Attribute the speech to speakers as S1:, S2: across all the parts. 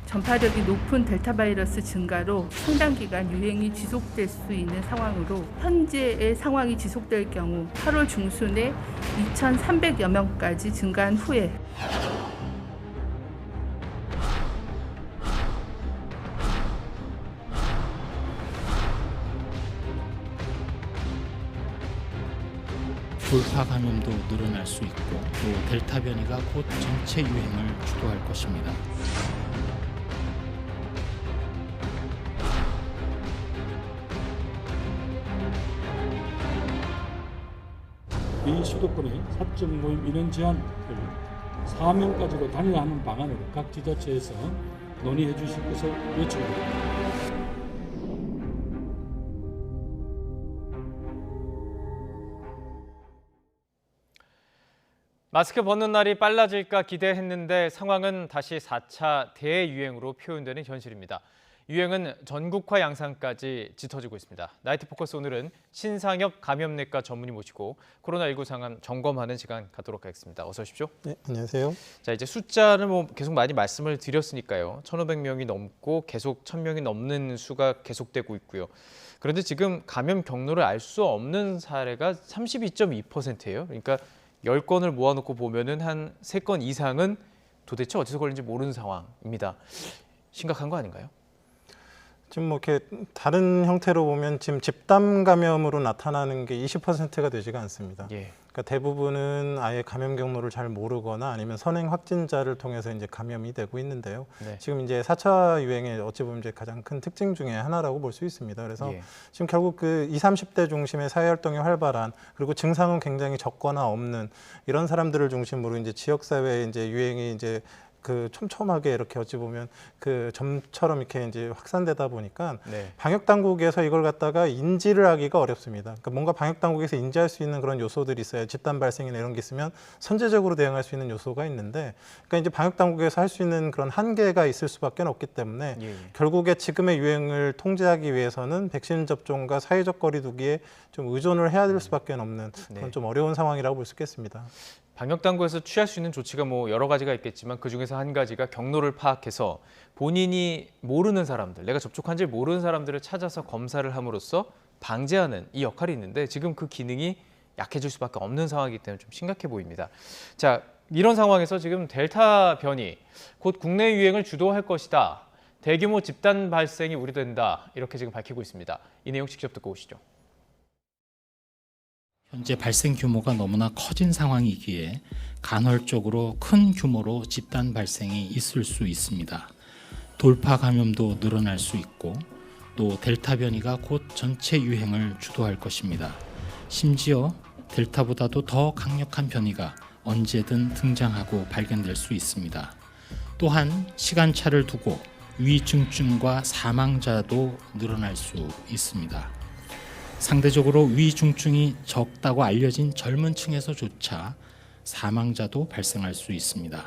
S1: 전파력이 높은 델타 바이러스 증가로 상당 기간 유행이 지속될 수 있는 상황으로 현재의 상황이 지속될 경우 8월 중순에 2,300여 명까지 증가한 후에
S2: 돌파 감염도 늘어날 수 있고 또 델타 변이가 곧 전체 유행을 주도할 것입니다.
S3: 이 수도권의 사적 모임 인원 제한을 4명까지도 단일화하는 방안을 각 지자체에서 논의해 주실 것을 요청합니다.
S4: 마스크 벗는 날이 빨라질까 기대했는데 상황은 다시 4차 대유행으로 표현되는 현실입니다. 유행은 전국화 양상까지 짙어지고 있습니다. 나이트 포커스 오늘은 신상엽 감염내과 전문의 모시고 코로나19 상황 점검하는 시간 갖도록 하겠습니다. 어서 오십시오.
S5: 네, 안녕하세요.
S4: 자, 이제 숫자를 계속 많이 말씀을 드렸으니까요. 1,500명이 넘고 계속 1,000명이 넘는 수가 계속되고 있고요. 그런데 지금 감염 경로를 알 수 없는 사례가 32.2%예요. 그러니까 10건을 모아놓고 보면은 한 3건 이상은 도대체 어디서 걸린지 모르는 상황입니다. 심각한 거 아닌가요?
S5: 지금 뭐 이렇게 다른 형태로 보면 지금 집단 감염으로 나타나는 게 20%가 되지가 않습니다.
S4: 예.
S5: 그러니까 대부분은 아예 감염 경로를 잘 모르거나 아니면 선행 확진자를 통해서 이제 감염이 되고 있는데요.
S4: 네.
S5: 지금 이제 4차 유행의 어찌 보면 이제 가장 큰 특징 중에 하나라고 볼 수 있습니다. 그래서
S4: 예.
S5: 지금 결국 그 20, 30대 중심의 사회 활동이 활발한 그리고 증상은 굉장히 적거나 없는 이런 사람들을 중심으로 이제 지역 사회에 이제 유행이 이제 그 촘촘하게 이렇게 어찌 보면 그 점처럼 이렇게 이제 확산되다 보니까
S4: 네.
S5: 방역 당국에서 이걸 갖다가 인지를 하기가 어렵습니다. 그러니까 뭔가 방역 당국에서 인지할 수 있는 그런 요소들이 있어요. 집단 발생이나 이런 게 있으면 선제적으로 대응할 수 있는 요소가 있는데, 그러니까 이제 방역 당국에서 할 수 있는 그런 한계가 있을 수밖에 없기 때문에
S4: 예.
S5: 결국에 지금의 유행을 통제하기 위해서는 백신 접종과 사회적 거리두기에 좀 의존을 해야 될 수밖에 없는 그런
S4: 네.
S5: 좀 어려운 상황이라고 볼 수 있겠습니다.
S4: 방역 당국에서 취할 수 있는 조치가 여러 가지가 있겠지만 그중에서 한 가지가 경로를 파악해서 본인이 모르는 사람들, 내가 접촉한지 모르는 사람들을 찾아서 검사를 함으로써 방제하는 이 역할이 있는데 지금 그 기능이 약해질 수밖에 없는 상황이기 때문에 좀 심각해 보입니다. 자, 이런 상황에서 지금 델타 변이 곧 국내 유행을 주도할 것이다. 대규모 집단 발생이 우려된다. 이렇게 지금 밝히고 있습니다. 이 내용 직접 듣고 오시죠.
S2: 현재 발생 규모가 너무나 커진 상황이기에 간헐적으로 큰 규모로 집단 발생이 있을 수 있습니다. 돌파 감염도 늘어날 수 있고 또 델타 변이가 곧 전체 유행을 주도할 것입니다. 심지어 델타보다도 더 강력한 변이가 언제든 등장하고 발견될 수 있습니다. 또한 시간차를 두고 위중증과 사망자도 늘어날 수 있습니다. 상대적으로 위중증이 적다고 알려진 젊은 층에서조차 사망자도 발생할 수 있습니다.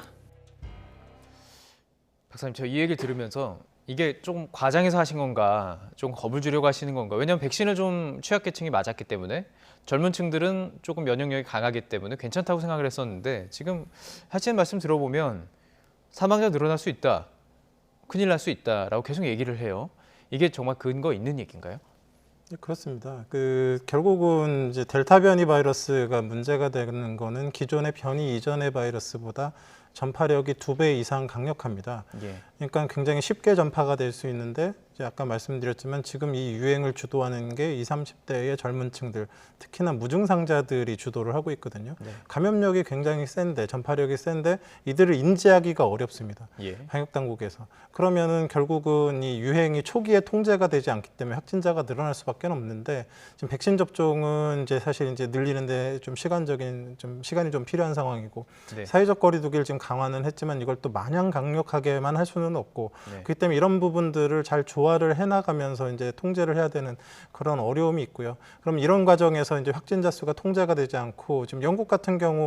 S4: 박사님, 저 이 얘기를 들으면서 이게 조금 과장해서 하신 건가, 좀 겁을 주려고 하시는 건가. 왜냐하면 백신을 좀 취약계층이 맞았기 때문에 젊은 층들은 조금 면역력이 강하기 때문에 괜찮다고 생각을 했었는데 지금 하시는 말씀 들어보면 사망자 늘어날 수 있다, 큰일 날 수 있다라고 계속 얘기를 해요. 이게 정말 근거 있는 얘기인가요?
S5: 네, 그렇습니다. 결국은 이제 델타 변이 바이러스가 문제가 되는 거는 기존의 변이 이전의 바이러스보다 전파력이 2배 이상 강력합니다.
S4: 예.
S5: 그러니까 굉장히 쉽게 전파가 될 수 있는데 이제 아까 말씀드렸지만 지금 이 유행을 주도하는 게 20, 30대의 젊은 층들, 특히나 무증상자들이 주도를 하고 있거든요.
S4: 네.
S5: 감염력이 굉장히 센데, 전파력이 센데 이들을 인지하기가 어렵습니다.
S4: 예.
S5: 방역 당국에서. 그러면은 결국은 이 유행이 초기에 통제가 되지 않기 때문에 확진자가 늘어날 수밖에 없는데 지금 백신 접종은 이제 사실 이제 늘리는데 좀 시간이 좀 필요한 상황이고
S4: 네.
S5: 사회적 거리두기를 지금 강화는 했지만 이걸 또 마냥 강력하게만 할 수는 없고
S4: 네.
S5: 그렇기 때문에 이런 부분들을 잘 조화를 해나가면서 이제 통제를 해야 되는 그런 어려움이 있고요. 그럼 이런 과정에서 이제 확진자 수가 통제가 되지 않고 지금 영국 같은 경우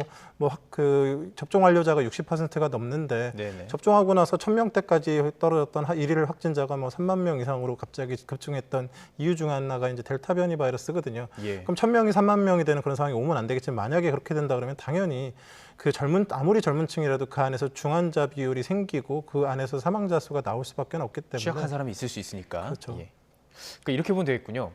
S5: 접종 완료자가 60%가 넘는데
S4: 네네.
S5: 접종하고 나서 1,000명대까지 떨어졌던 일일 확진자가 3만 명 이상으로 갑자기 급증했던 이유 중 하나가 이제 델타 변이 바이러스거든요.
S4: 예.
S5: 그럼 1,000명이 3만 명이 되는 그런 상황이 오면 안 되겠지만 만약에 그렇게 된다 그러면 당연히 그 아무리 젊은 층이라도 그 안에서 중환자 비율이 생기고 그 안에서 사망자 수가 나올 수밖에 없기 때문에
S4: 취약한 사람이 있을 수 있으니까.
S5: 그렇죠.
S4: 예. 그러니까 이렇게 보면 되겠군요.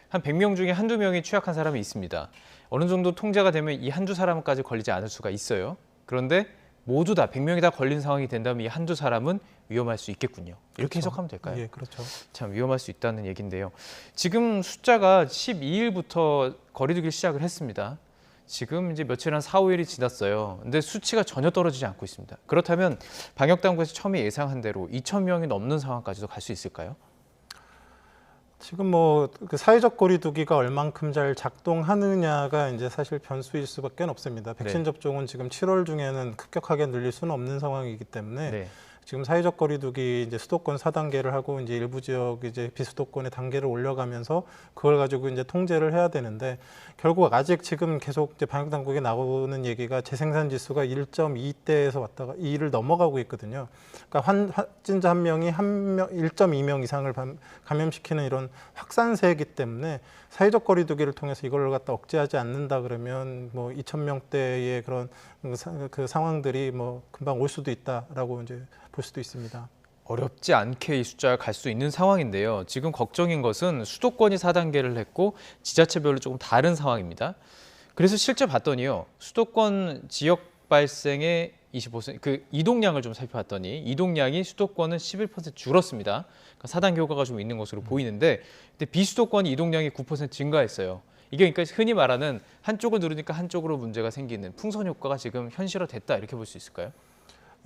S4: 한 100명 중에 한두 명이 취약한 사람이 있습니다. 어느 정도 통제가 되면 이 한두 사람까지 걸리지 않을 수가 있어요. 그런데 모두 다 100명이 다 걸린 상황이 된다면 이 한두 사람은 위험할 수 있겠군요. 이렇게
S5: 그렇죠.
S4: 해석하면 될까요?
S5: 예, 그렇죠.
S4: 참 위험할 수 있다는 얘기인데요. 지금 숫자가 12일부터 거리두기를 시작을 했습니다. 지금 이제 며칠 한 4, 5일이 지났어요. 근데 수치가 전혀 떨어지지 않고 있습니다. 그렇다면 방역 당국에서 처음에 예상한 대로 2,000명이 넘는 상황까지도 갈 수 있을까요?
S5: 지금 그 사회적 거리두기가 얼만큼 잘 작동하느냐가 이제 사실 변수일 수밖에 없습니다. 백신 접종은 지금 7월 중에는 급격하게 늘릴 수는 없는 상황이기 때문에
S4: 네.
S5: 지금 사회적 거리두기 이제 수도권 4단계를 하고 이제 일부 지역 이제 비수도권의 단계를 올려가면서 그걸 가지고 이제 통제를 해야 되는데 결국 아직 지금 계속 이제 방역 당국에 나오는 얘기가 재생산 지수가 1.2대에서 왔다가 2를 넘어가고 있거든요. 그러니까 확진자 한 명이 1.2명 이상을 감염시키는 이런 확산세이기 때문에 사회적 거리두기를 통해서 이걸 갖다 억제하지 않는다 그러면 2,000명대의 그런 그 상황들이 금방 올 수도 있다라고 이제 볼 수도 있습니다.
S4: 어렵지 않게 이 숫자가 갈 수 있는 상황인데요. 지금 걱정인 것은 수도권이 4단계를 했고 지자체별로 조금 다른 상황입니다. 그래서 실제 봤더니요. 수도권 지역 발생의 25% 그 이동량을 좀 살펴봤더니 이동량이 수도권은 11% 줄었습니다. 그러니까 4단계 효과가 좀 있는 것으로 보이는데 근데 비수도권 이동량이 9% 증가했어요. 이게 그러니까 흔히 말하는 한쪽을 누르니까 한쪽으로 문제가 생기는 풍선 효과가 지금 현실화됐다 이렇게 볼 수 있을까요?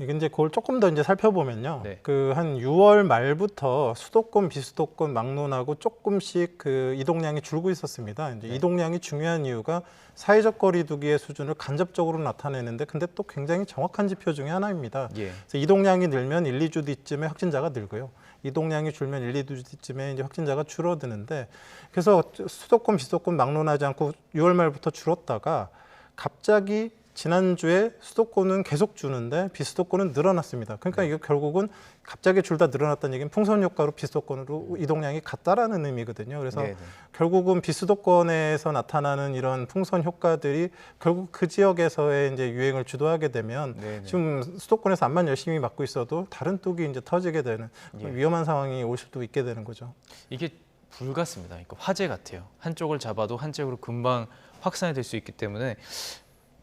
S5: 이게 이제 그걸 조금 더 이제 살펴보면요.
S4: 네.
S5: 그 한 6월 말부터 수도권, 비수도권 막론하고 조금씩 그 이동량이 줄고 있었습니다. 이제
S4: 네.
S5: 이동량이 중요한 이유가 사회적 거리두기의 수준을 간접적으로 나타내는데 근데 또 굉장히 정확한 지표 중에 하나입니다.
S4: 예.
S5: 그래서 이동량이 늘면 1, 2주 뒤쯤에 확진자가 늘고요. 이동량이 줄면 1, 2주 뒤쯤에 이제 확진자가 줄어드는데 그래서 수도권, 비수도권 막론하지 않고 6월 말부터 줄었다가 갑자기 지난주에 수도권은 계속 주는데 비수도권은 늘어났습니다. 그러니까 이게 결국은 갑자기 줄다 늘어났다는 얘기는 풍선 효과로 비수도권으로 이동량이 같다라는 의미거든요. 그래서
S4: 네네.
S5: 결국은 비수도권에서 나타나는 이런 풍선 효과들이 결국 그 지역에서의 이제 유행을 주도하게 되면
S4: 네네.
S5: 지금 수도권에서 암만 열심히 막고 있어도 다른 뚝이 이제 터지게 되는
S4: 예.
S5: 위험한 상황이 올 수도 있게 되는 거죠.
S4: 이게 불 같습니다. 그러니까 화재 같아요. 한쪽을 잡아도 한쪽으로 금방 확산이 될 수 있기 때문에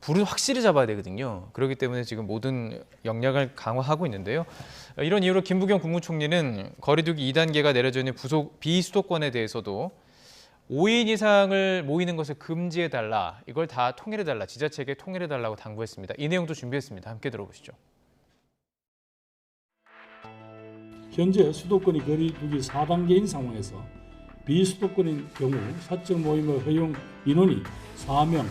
S4: 불을 확실히 잡아야 되거든요. 그렇기 때문에 지금 모든 역량을 강화하고 있는데요. 이런 이유로 김부겸 국무총리는 거리두기 2단계가 내려져 있는 비수도권에 대해서도 5인 이상을 모이는 것을 금지해달라. 이걸 다 통일해달라. 지자체에게 통일해달라고 당부했습니다. 이 내용도 준비했습니다. 함께 들어보시죠.
S3: 현재 수도권이 거리두기 4단계인 상황에서 비수도권인 경우 사적 모임의 허용 인원이 4명,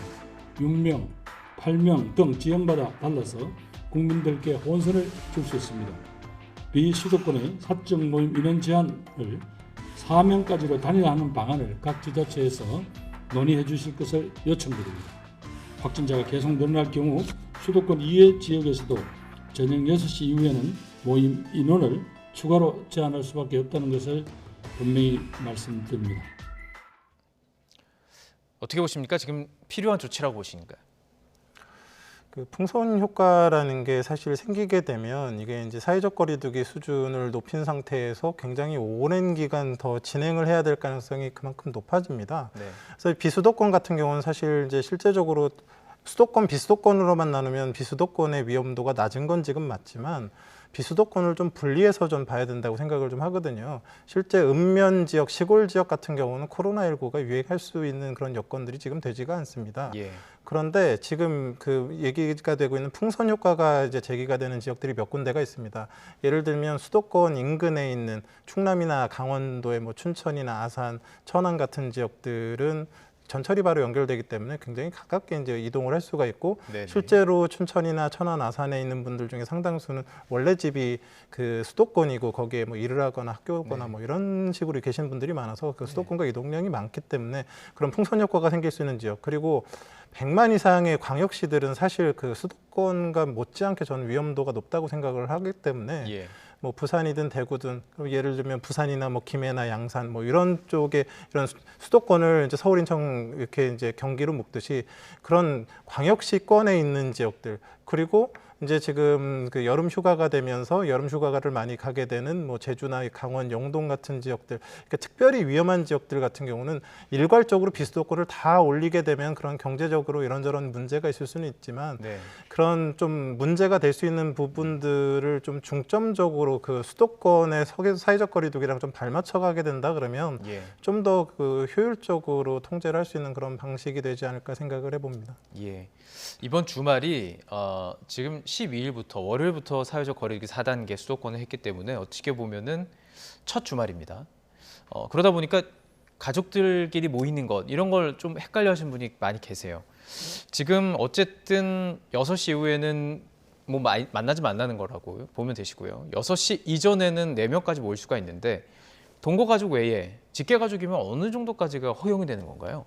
S3: 6명, 8명 등 지역마다 달라서 국민들께 혼선을 줄 수 있습니다. 비수도권의 사적 모임 인원 제한을 4명까지로 단일화하는 방안을 각 지자체에서 논의해 주실 것을 요청드립니다. 확진자가 계속 늘어날 경우 수도권 이외 지역에서도 저녁 6시 이후에는 모임 인원을 추가로 제한할 수밖에 없다는 것을 분명히 말씀드립니다.
S4: 어떻게 보십니까? 지금 필요한 조치라고 보시는가요?
S5: 그 풍선 효과라는 게 사실 생기게 되면 이게 이제 사회적 거리두기 수준을 높인 상태에서 굉장히 오랜 기간 더 진행을 해야 될 가능성이 그만큼 높아집니다.
S4: 네.
S5: 그래서 비수도권 같은 경우는 사실 이제 실제적으로 수도권, 비수도권으로만 나누면 비수도권의 위험도가 낮은 건 지금 맞지만 비수도권을 좀 분리해서 좀 봐야 된다고 생각을 좀 하거든요. 실제 읍면 지역, 시골 지역 같은 경우는 코로나19가 유행할 수 있는 그런 여건들이 지금 되지가 않습니다.
S4: 예.
S5: 그런데 지금 그 얘기가 되고 있는 풍선 효과가 이제 제기가 되는 지역들이 몇 군데가 있습니다. 예를 들면 수도권 인근에 있는 충남이나 강원도의 춘천이나 아산, 천안 같은 지역들은 전철이 바로 연결되기 때문에 굉장히 가깝게 이제 이동을 할 수가 있고
S4: 네네.
S5: 실제로 춘천이나 천안, 아산에 있는 분들 중에 상당수는 원래 집이 그 수도권이고 거기에 일을 하거나 학교거나
S4: 네.
S5: 이런 식으로 계신 분들이 많아서 그 수도권과 이동량이 많기 때문에 그런 풍선 효과가 생길 수 있는 지역 그리고 100만 이상의 광역시들은 사실 그 수도권과 못지않게 저는 위험도가 높다고 생각을 하기 때문에
S4: 예.
S5: 뭐 부산이든 대구든 그럼 예를 들면 부산이나 뭐 김해나 양산 뭐 이런 쪽에 이런 수도권을 이제 서울, 인천 이렇게 이제 경기로 묶듯이 그런 광역시권에 있는 지역들 그리고 이제 지금 그 여름 휴가가 되면서 여름 휴가를 많이 가게 되는 뭐 제주나 강원, 영동 같은 지역들, 그러니까 특별히 위험한 지역들 같은 경우는 일괄적으로 비수도권을 다 올리게 되면 그런 경제적으로 이런저런 문제가 있을 수는 있지만
S4: 네.
S5: 그런 좀 문제가 될 수 있는 부분들을 좀 중점적으로 그 수도권의 사회적 거리두기랑 좀 발맞춰 가게 된다 그러면
S4: 예.
S5: 좀 더 그 효율적으로 통제를 할 수 있는 그런 방식이 되지 않을까 생각을 해봅니다.
S4: 예. 이번 주말이 지금 12일부터 월요일부터 사회적 거리두기 4단계 수도권을 했기 때문에 어떻게 보면은 첫 주말입니다. 그러다 보니까 가족들끼리 모이는 것 이런 걸 좀 헷갈려 하시는 분이 많이 계세요. 지금 어쨌든 6시 이후에는 뭐 만나지 말라는 거라고 보면 되시고요. 6시 이전에는 4명까지 모일 수가 있는데 동거 가족 외에 직계 가족이면 어느 정도까지가 허용이 되는 건가요?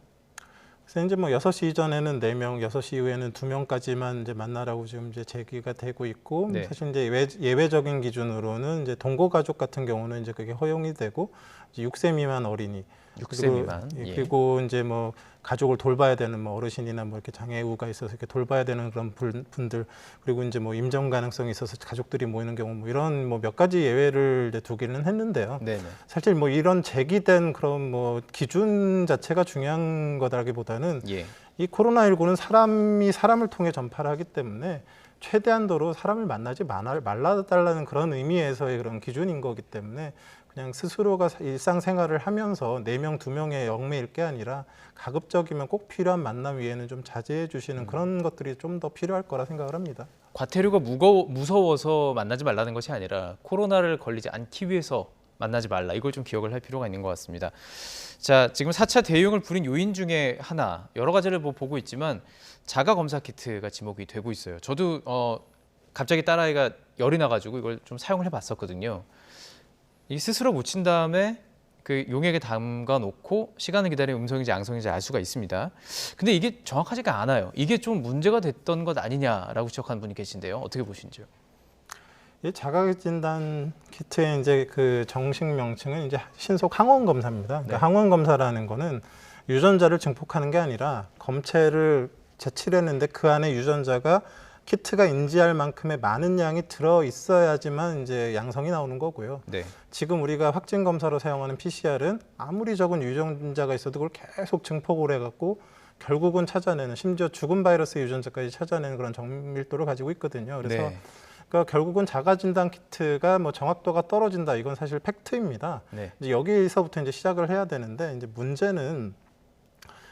S5: 그래서 이제 뭐 6시 이전에는 4명, 6시 이후에는 2명까지만 이제 만나라고 지금 이제 제기가 되고 있고
S4: 네.
S5: 사실 이제 예외적인 기준으로는 이제 동거 가족 같은 경우는 이제 그게 허용이 되고 이제 6세 미만 어린이
S4: 6세 미만.
S5: 그리고,
S4: 예.
S5: 그리고 이제 뭐 가족을 돌봐야 되는 뭐 어르신이나 뭐 이렇게 장애우가 있어서 이렇게 돌봐야 되는 그런 분들 그리고 이제 뭐 임종 가능성이 있어서 가족들이 모이는 경우 뭐 이런 뭐 몇 가지 예외를 이제 두기는 했는데요.
S4: 네네.
S5: 사실 뭐 이런 제기된 그런 뭐 기준 자체가 중요한 거다라기보다는
S4: 예.
S5: 이 코로나19는 사람이 사람을 통해 전파를 하기 때문에 최대한도로 사람을 만나지 말라달라는 그런 의미에서의 그런 기준인 거기 때문에 그냥 스스로가 일상생활을 하면서 4명, 2명에 얽매일 게 아니라 가급적이면 꼭 필요한 만남 위에는 좀 자제해 주시는 그런 것들이 좀 더 필요할 거라 생각을 합니다.
S4: 과태료가 무서워서 만나지 말라는 것이 아니라 코로나를 걸리지 않기 위해서 만나지 말라. 이걸 좀 기억을 할 필요가 있는 것 같습니다. 자, 지금 4차 대유행을 부린 요인 중에 하나, 여러 가지를 보고 있지만 자가 검사 키트가 지목이 되고 있어요. 저도 갑자기 딸아이가 열이 나가지고 이걸 좀 사용을 해봤었거든요. 이 스스로 묻힌 다음에 그 용액에 담가 놓고 시간을 기다리면 음성인지 양성인지 알 수가 있습니다. 근데 이게 정확하지가 않아요. 이게 좀 문제가 됐던 것 아니냐라고 지적하는 분이 계신데요. 어떻게 보시는지요?
S5: 이 자가진단 키트의 이제 그 정식 명칭은 이제 신속 항원 검사입니다. 그러니까
S4: 네.
S5: 항원 검사라는 거는 유전자를 증폭하는 게 아니라 검체를 제출했는데 그 안에 유전자가 키트가 인지할 만큼의 많은 양이 들어 있어야지만 이제 양성이 나오는 거고요.
S4: 네.
S5: 지금 우리가 확진 검사로 사용하는 PCR은 아무리 적은 유전자가 있어도 그걸 계속 증폭을 해갖고 결국은 찾아내는 심지어 죽은 바이러스 유전자까지 찾아내는 그런 정밀도를 가지고 있거든요. 그래서
S4: 네.
S5: 그러니까 결국은 자가진단 키트가 뭐 정확도가 떨어진다 이건 사실 팩트입니다.
S4: 네.
S5: 이제 여기서부터 이제 시작을 해야 되는데 이제 문제는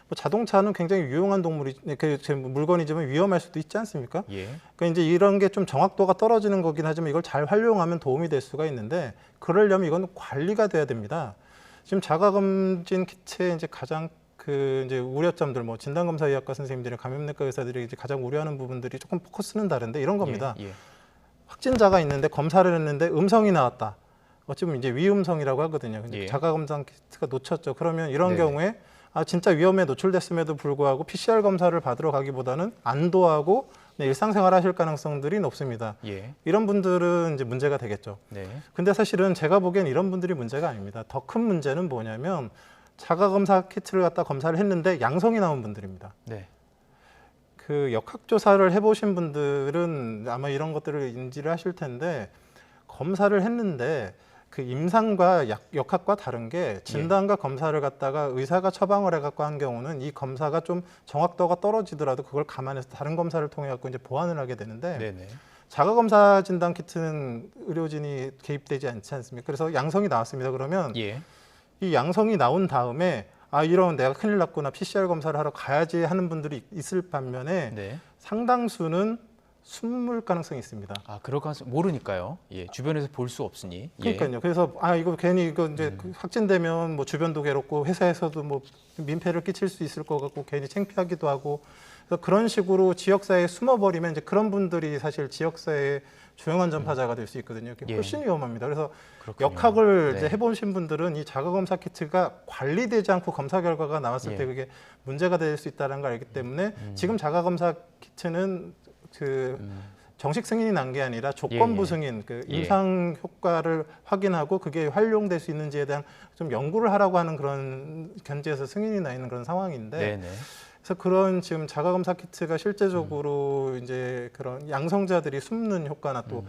S5: 뭐 자동차는 굉장히 유용한 물건이지만 위험할 수도 있지 않습니까?
S4: 예.
S5: 그러니까 이제 이런 게 좀 정확도가 떨어지는 거긴 하지만 이걸 잘 활용하면 도움이 될 수가 있는데 그러려면 이건 관리가 돼야 됩니다. 지금 자가검진 키트의 이제 가장 그 이제 우려점들 뭐 진단검사의학과 선생님들이 감염내과 의사들이 이제 가장 우려하는 부분들이 조금 포커스는 다른데 이런 겁니다.
S4: 예.
S5: 확진자가 있는데 검사를 했는데 음성이 나왔다. 어찌 보면 이제 위음성이라고 하거든요. 근데
S4: 예.
S5: 자가검사 키트가 놓쳤죠. 그러면 이런
S4: 네네.
S5: 경우에 진짜 위험에 노출됐음에도 불구하고 PCR 검사를 받으러 가기보다는 안도하고 일상생활 하실 가능성들이 높습니다.
S4: 예.
S5: 이런 분들은 이제 문제가 되겠죠.
S4: 네.
S5: 근데 사실은 제가 보기엔 이런 분들이 문제가 아닙니다. 더 큰 문제는 뭐냐면 자가검사 키트를 갖다 검사를 했는데 양성이 나온 분들입니다.
S4: 네.
S5: 그 역학조사를 해보신 분들은 아마 이런 것들을 인지를 하실 텐데 검사를 했는데 그 임상과 역학과 다른 게 진단과 검사를 갖다가 의사가 처방을 해갖고 한 경우는 이 검사가 좀 정확도가 떨어지더라도 그걸 감안해서 다른 검사를 통해 갖고 이제 보완을 하게 되는데
S4: 네네.
S5: 자가검사 진단 키트는 의료진이 개입되지 않지 않습니까? 그래서 양성이 나왔습니다. 그러면
S4: 예.
S5: 이 양성이 나온 다음에 이러면 내가 큰일 났구나 PCR 검사를 하러 가야지 하는 분들이 있을 반면에
S4: 네.
S5: 상당수는 숨을 가능성이 있습니다.
S4: 그럴 가능성 모르니까요. 예. 주변에서 볼 수 없으니. 예.
S5: 그러니까요. 그래서 이거 괜히 이거 이제 확진되면 뭐 주변도 괴롭고 회사에서도 뭐 민폐를 끼칠 수 있을 것 같고 괜히 창피하기도 하고 그래서 그런 식으로 지역사회에 숨어버리면 이제 그런 분들이 사실 지역사회의 조용한 전파자가 될 수 있거든요. 그게
S4: 예.
S5: 훨씬 위험합니다. 그래서
S4: 그렇군요.
S5: 역학을
S4: 네.
S5: 이제 해보신 분들은 이 자가검사 키트가 관리되지 않고 검사 결과가 나왔을
S4: 예.
S5: 때 그게 문제가 될 수 있다는 걸 알기 때문에 지금 자가검사 키트는 그 정식 승인이 난 게 아니라 조건부
S4: 예, 예.
S5: 승인, 그
S4: 예.
S5: 임상 효과를 확인하고 그게 활용될 수 있는지에 대한 좀 연구를 하라고 하는 그런 견지에서 승인이 나 있는 그런 상황인데,
S4: 네네.
S5: 그래서 그런 지금 자가검사 키트가 실제적으로 이제 그런 양성자들이 숨는 효과나 또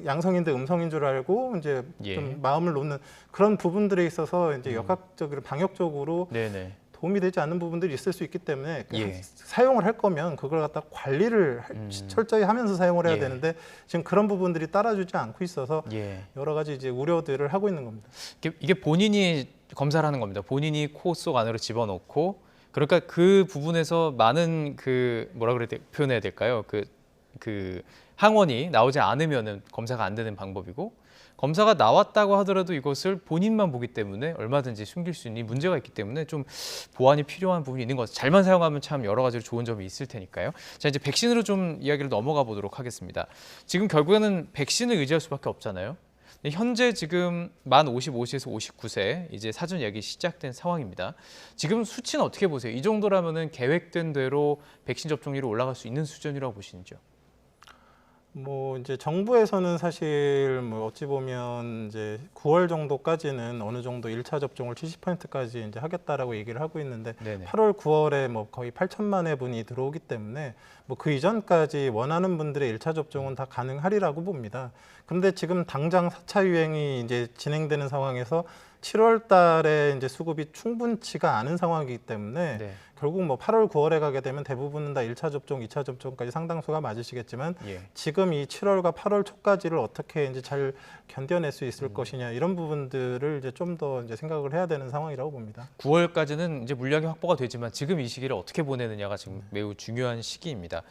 S5: 양성인데 음성인 줄 알고 이제
S4: 예.
S5: 좀 마음을 놓는 그런 부분들에 있어서 이제 역학적으로 방역적으로
S4: 네네.
S5: 도움이 되지 않는 부분들이 있을 수 있기 때문에
S4: 예.
S5: 사용을 할 거면 그걸 갖다 관리를 철저히 하면서 사용을 해야
S4: 예.
S5: 되는데 지금 그런 부분들이 따라주지 않고 있어서
S4: 예.
S5: 여러 가지 이제 우려들을 하고 있는 겁니다.
S4: 이게 본인이 검사를 하는 겁니다. 본인이 코 속 안으로 집어넣고, 그러니까 그 부분에서 많은 그 뭐라 그래야 표현해야 될까요? 그 항원이 나오지 않으면은 검사가 안 되는 방법이고, 검사가 나왔다고 하더라도 이것을 본인만 보기 때문에 얼마든지 숨길 수 있는 문제가 있기 때문에 좀 보완이 필요한 부분이 있는 것 같아요. 잘만 사용하면 참 여러 가지로 좋은 점이 있을 테니까요. 자, 이제 백신으로 좀 이야기를 넘어가 보도록 하겠습니다. 지금 결국에는 백신을 의지할 수밖에 없잖아요. 현재 지금 만 55세에서 59세 이제 사전 예약이 시작된 상황입니다. 지금 수치는 어떻게 보세요? 이 정도라면은 계획된 대로 백신 접종률이 올라갈 수 있는 수준이라고 보시는지요?
S5: 뭐 이제 정부에서는 사실 뭐 어찌 보면 이제 9월 정도까지는 어느 정도 1차 접종을 70%까지 이제 하겠다라고 얘기를 하고 있는데,
S4: 네네.
S5: 8월, 9월에 뭐 거의 8천만의 분이 들어오기 때문에 뭐 그 이전까지 원하는 분들의 1차 접종은 다 가능하리라고 봅니다. 그런데 지금 당장 4차 유행이 이제 진행되는 상황에서 7월 달에 이제 수급이 충분치가 않은 상황이기 때문에
S4: 네.
S5: 결국 뭐 8월, 9월에 가게 되면 대부분은 다 1차 접종, 2차 접종까지 상당수가 맞으시겠지만
S4: 예.
S5: 지금 이 7월과 8월 초까지를 어떻게 이제 잘 견뎌낼 수 있을 것이냐, 이런 부분들을 이제 좀 더 이제 생각을 해야 되는 상황이라고 봅니다.
S4: 9월까지는 이제 물량이 확보가 되지만 지금 이 시기를 어떻게 보내느냐가 지금 매우 중요한 시기입니다.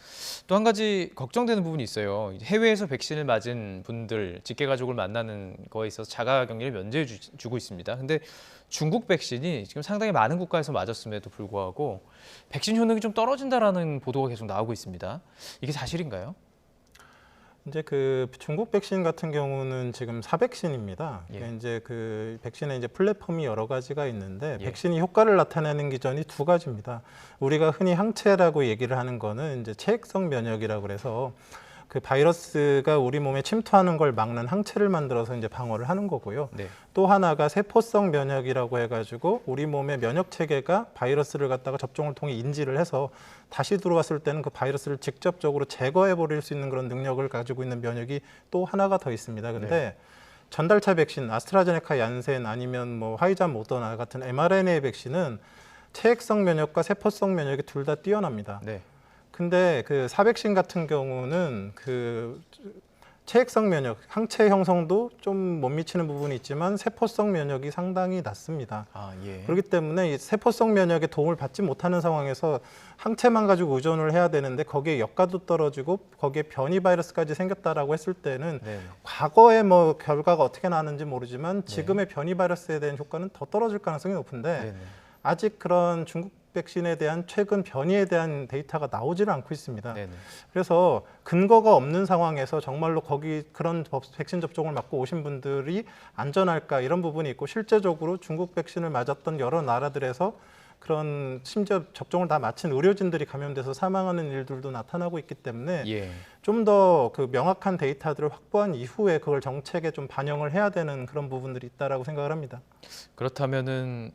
S4: 또 한 가지 걱정되는 부분이 있어요. 해외에서 백신을 맞은 분들, 직계가족을 만나는 거에 있어서 자가격리를 면제해 주고 있습니다. 근데 중국 백신이 지금 상당히 많은 국가에서 맞았음에도 불구하고 백신 효능이 좀 떨어진다라는 보도가 계속 나오고 있습니다. 이게 사실인가요?
S5: 이제 그 중국 백신 같은 경우는 지금 사백신입니다.
S4: 예.
S5: 이제 그 백신의 이제 플랫폼이 여러 가지가 있는데,
S4: 예.
S5: 백신이 효과를 나타내는 기전이 두 가지입니다. 우리가 흔히 항체라고 얘기를 하는 거는 이제 체액성 면역이라고 그래서 그 바이러스가 우리 몸에 침투하는 걸 막는 항체를 만들어서 이제 방어를 하는 거고요.
S4: 네.
S5: 또 하나가 세포성 면역이라고 해가지고 우리 몸의 면역 체계가 바이러스를 갖다가 접종을 통해 인지를 해서 다시 들어왔을 때는 그 바이러스를 직접적으로 제거해 버릴 수 있는 그런 능력을 가지고 있는 면역이 또 하나가 더 있습니다. 근데
S4: 네.
S5: 전달차 백신, 아스트라제네카, 얀센 아니면 뭐 화이자, 모더나 같은 mRNA 백신은 체액성 면역과 세포성 면역이 둘 다 뛰어납니다.
S4: 네.
S5: 근데 그 사백신 같은 경우는 그 체액성 면역, 항체 형성도 좀 못 미치는 부분이 있지만 세포성 면역이 상당히 낮습니다.
S4: 아, 예.
S5: 그렇기 때문에 이 세포성 면역의 도움을 받지 못하는 상황에서 항체만 가지고 의존을 해야 되는데 거기에 역가도 떨어지고 거기에 변이 바이러스까지 생겼다라고 했을 때는
S4: 네.
S5: 과거에 뭐 결과가 어떻게 나는지 모르지만 지금의 변이 바이러스에 대한 효과는 더 떨어질 가능성이 높은데
S4: 네.
S5: 아직 그런 중국 백신에 대한 최근 변이에 대한 데이터가 나오지를 않고 있습니다.
S4: 네.
S5: 그래서 근거가 없는 상황에서 정말로 거기 그런 백신 접종을 맞고 오신 분들이 안전할까, 이런 부분이 있고, 실제적으로 중국 백신을 맞았던 여러 나라들에서 그런 심지어 접종을 다 마친 의료진들이 감염돼서 사망하는 일들도 나타나고 있기 때문에
S4: 예.
S5: 좀 더 그 명확한 데이터들을 확보한 이후에 그걸 정책에 좀 반영을 해야 되는 그런 부분들이 있다라고 생각을 합니다.
S4: 그렇다면은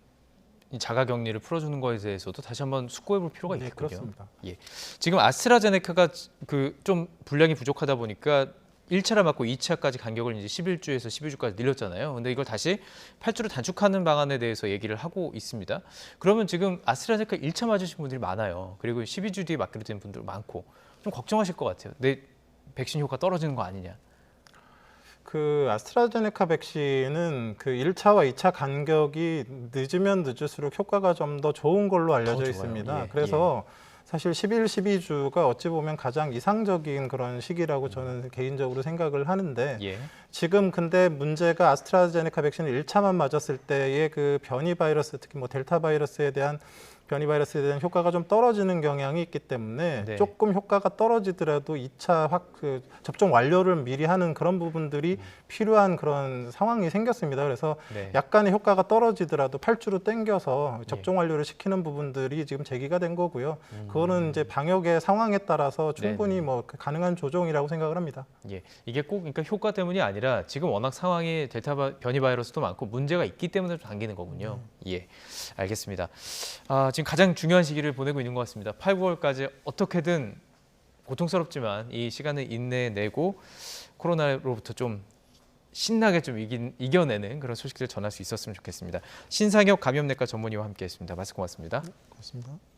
S4: 이 자가격리를 풀어주는 거에 대해서도 다시 한번 숙고해볼 필요가
S5: 네,
S4: 있겠군요.
S5: 그렇습니다.
S4: 예. 지금 아스트라제네카가 그 좀 분량이 부족하다 보니까 1차를 맞고 2차까지 간격을 이제 11주에서 12주까지 늘렸잖아요. 근데 이걸 다시 8주로 단축하는 방안에 대해서 얘기를 하고 있습니다. 그러면 지금 아스트라제네카 1차 맞으신 분들이 많아요. 그리고 12주 뒤에 맞게 된 분들 많고 좀 걱정하실 것 같아요. 내 백신 효과 떨어지는 거 아니냐.
S5: 그 아스트라제네카 백신은 그 1차와 2차 간격이 늦으면 늦을수록 효과가 좀 더 좋은 걸로 알려져
S4: 좋아요.
S5: 있습니다.
S4: 예,
S5: 그래서 사실 11, 12주가 어찌 보면 가장 이상적인 그런 시기라고 저는 개인적으로 생각을 하는데,
S4: 예.
S5: 지금 근데 문제가 아스트라제네카 백신을 1차만 맞았을 때의 그 변이 바이러스, 특히 뭐 델타 바이러스에 대한 변이 바이러스에 대한 효과가 좀 떨어지는 경향이 있기 때문에
S4: 네.
S5: 조금 효과가 떨어지더라도 2차 접종 완료를 미리 하는 그런 부분들이 필요한 그런 상황이 생겼습니다. 그래서
S4: 네.
S5: 약간의 효과가 떨어지더라도 8주로 당겨서 접종 완료를 시키는 부분들이 지금 제기가 된 거고요. 그거는 이제 방역의 상황에 따라서 충분히 뭐 가능한 조정이라고 생각을 합니다.
S4: 예, 이게 꼭 그러니까 효과 때문이 아니라 지금 워낙 상황이 변이 바이러스도 많고 문제가 있기 때문에 좀 당기는 거군요. 예, 알겠습니다. 지금 가장 중요한 시기를 보내고 있는 것 같습니다. 8, 9월까지 어떻게든 고통스럽지만 이 시간을 인내내고 코로나로부터 좀 신나게 좀 이겨내는 그런 소식들 전할 수 있었으면 좋겠습니다. 신상혁 감염내과 전문의와 함께했습니다. 말씀 고맙습니다.
S5: 고맙습니다.